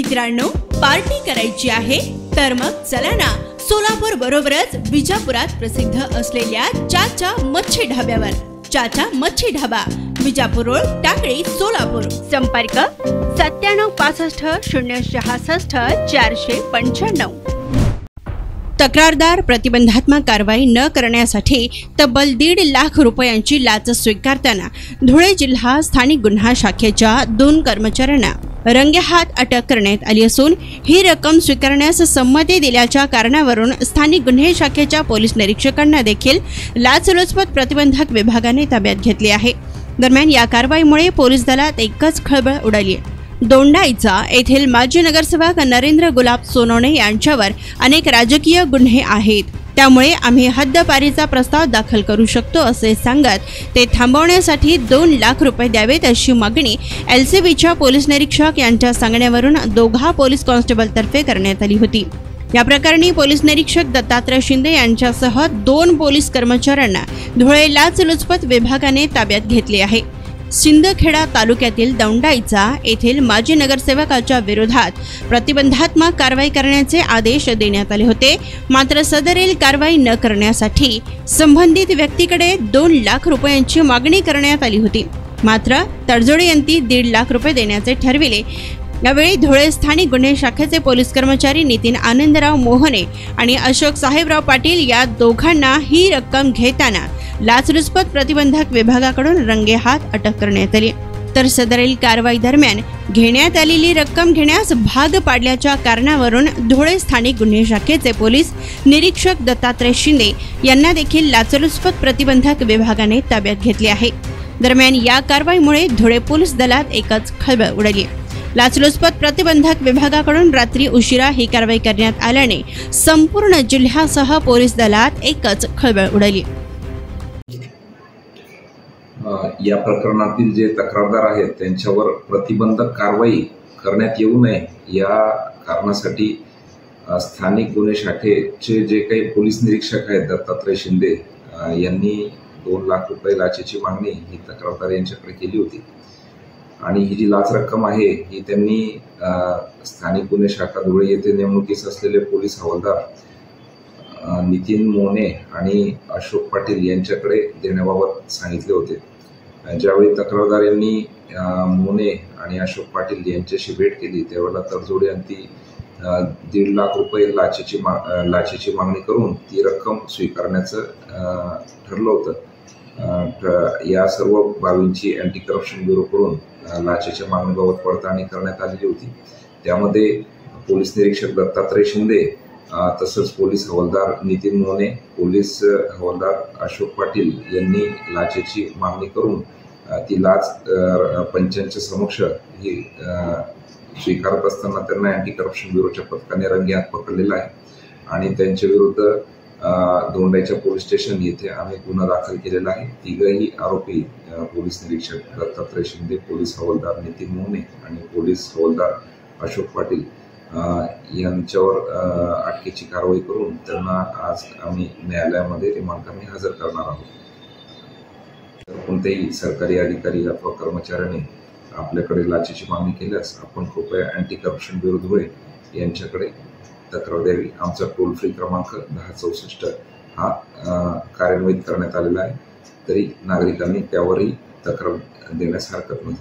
मित्रांनो, पार्टी करायची आहे तर मग चला ना, सोलापूर बरोबरच विजापुरात प्रसिद्ध असलेल्या चाचा मच्छी ढाब्यावर। चाचा मच्छी ढाबा, विजापूर रोड, टाकळी, सोलापूर। संपर्क 9765066495। तक्रारदार प्रतिबंधात्मक कारवाई न करण्यासाठी तब्बल 1.5 लाख रुपयांची लाच स्वीकारताना धुळे जिल्हा स्थानिक गुन्हा शाखेच्या 2 कर्मचाऱ्यांना रंगेहात अटक करण्यात आली असून ही रक्कम स्वीकारण्यास संमती दिल्याच्या कारणावरून स्थानिक गुन्हे शाखेच्या पोलीस निरीक्षकांना देखील लाचलुचपत प्रतिबंधक विभागाने ताब्यात घेतले आहे। दरम्यान या कारवाईमुळे पोलीस दलात एकच खळबळ उडाली आहे। दोंडाईचा येथील माजी नगरसेवक नरेंद्र गुलाब सोनवणे यांच्यावर अनेक राजकीय गुन्हे आहेत, त्यामुळे आम्ही हद्दपारीचा प्रस्ताव दाखल करू शकतो असे सांगत ते थांबवण्यासाठी 2 लाख रुपये द्यावेत अशी मागणी एलसीबीच्या पोलीस निरीक्षक यांच्या सांगण्यावरून दोघा पोलीस कॉन्स्टेबल तर्फे करण्यात आली होती। या प्रकरणी पोलीस निरीक्षक दत्तात्रय शिंदे यांच्यासह 2 पोलीस कर्मचाऱ्यांना धुळे लाचलुचपत विभागाने ताब्यात घेतले आहे। सिंदखेडा तालुक्यातील दौंडाईचा येथील माजी नगरसेवकाच्या विरोधात प्रतिबंधात्मक कारवाई करण्याचे आदेश देण्यात आले होते, मात्र सदरील कारवाई न करण्यासाठी संबंधित व्यक्तीकडे 2 लाख रुपयांची मागणी करण्यात आली होती, मात्र तडजोडी यांनी 1.5 लाख रुपये देण्याचे ठरविले। यावेळी धुळे स्थानिक गुन्हे शाखेचे पोलीस कर्मचारी नितीन आनंदराव मोहने आणि अशोक साहेबराव पाटील या दोघांना ही रक्कम घेताना लाचलुचपत प्रतिबंधक विभागाकडून रंगेहात अटक करण्यात आली। तर सदरील कारवाई दरम्यान घेण्यात आलेली रक्कम घेण्यास भाग पाडल्याच्या कारणावरून धुळे स्थानिक गुन्हे शाखेचे पोलीस निरीक्षक दत्तात्रय शिंदे यांना देखील लाचलुचपत प्रतिबंधक विभागाने ताब्यात घेतले आहे। दरम्यान या कारवाईमुळे धुळे पोलीस दलात एकच खळबळ उडाली। लाचलुचपत प्रतिबंधक विभागाकडून रात्री उशिरा ही कारवाई करण्यात आल्याने संपूर्ण जिल्ह्यासह पोलीस दलात एकच खळबळ उडाली। या प्रकरणातील जे तक्रारदार आहेत त्यांच्यावर प्रतिबंधक कारवाई करण्यात येऊ नये या कारणासाठी स्थानिक गुन्हे शाखेचे जे काही पोलीस निरीक्षक आहेत दत्तात्रय शिंदे यांनी 2 लाख रुपये लाचेची मागणी ही तक्रारदार यांच्याकडे केली होती आणि ही जी लाच रक्कम आहे ही त्यांनी स्थानिक गुन्हे शाखा धुळे येथे नेमणुकीस असलेले पोलीस हवालदार नितीन मोने आणि अशोक पाटील यांच्याकडे देण्याबाबत सांगितले होते। ज्यावेळी तक्रारदार यांनी मोने आणि अशोक पाटील यांच्याशी भेट केली त्यावेळेला तडजोडी यांनी 1.5 लाख रुपये लाचेची मागणी करून ती रक्कम स्वीकारण्याचं ठरलं होतं। या सर्व बाबींची अँटी करप्शन ब्युरोकडून लाचेच्या मागणीबाबत पडताळणी करण्यात आलेली होती। त्यामध्ये पोलीस निरीक्षक दत्तात्रय शिंदे तसंच पोलीस हवालदार नितीन मोने, पोलीस हवालदार अशोक पाटील यांनी लाचेची मागणी करून ती लाच पंचांच्या समक्ष ही स्वीकारत असताना त्यांना अँटी करप्शन ब्युरोच्या पथकाने रंगेहात पकडलेला आहे आणि त्यांच्या विरुद्ध दोंडाईच्या पोलीस स्टेशन येथे आम्ही गुन्हा दाखल केलेला आहे। तिघही आरोपी पोलीस निरीक्षक दत्तात्रय शिंदे, पोलीस हवालदार नितीन मोने आणि पोलीस हवालदार अशोक पाटील यांच्यावर अटकेची कारवाई करून त्यांना आज आम्ही न्यायालयामध्ये रिमांडकामी हजर करणार आहोत। कोणत्याही सरकारी अधिकारी अथवा कर्मचाऱ्याने आपल्याकडे लाचेची मागणी केल्यास आपण कृपया अँटी करप्शन ब्युरो धुळे यांच्याकडे तक्रार द्यावी। आमचा टोल फ्री क्रमांक 1064 हा कार्यान्वित करण्यात आलेला आहे, तरी नागरिकांनी त्यावरही तक्रार देण्यास हरकत नाही।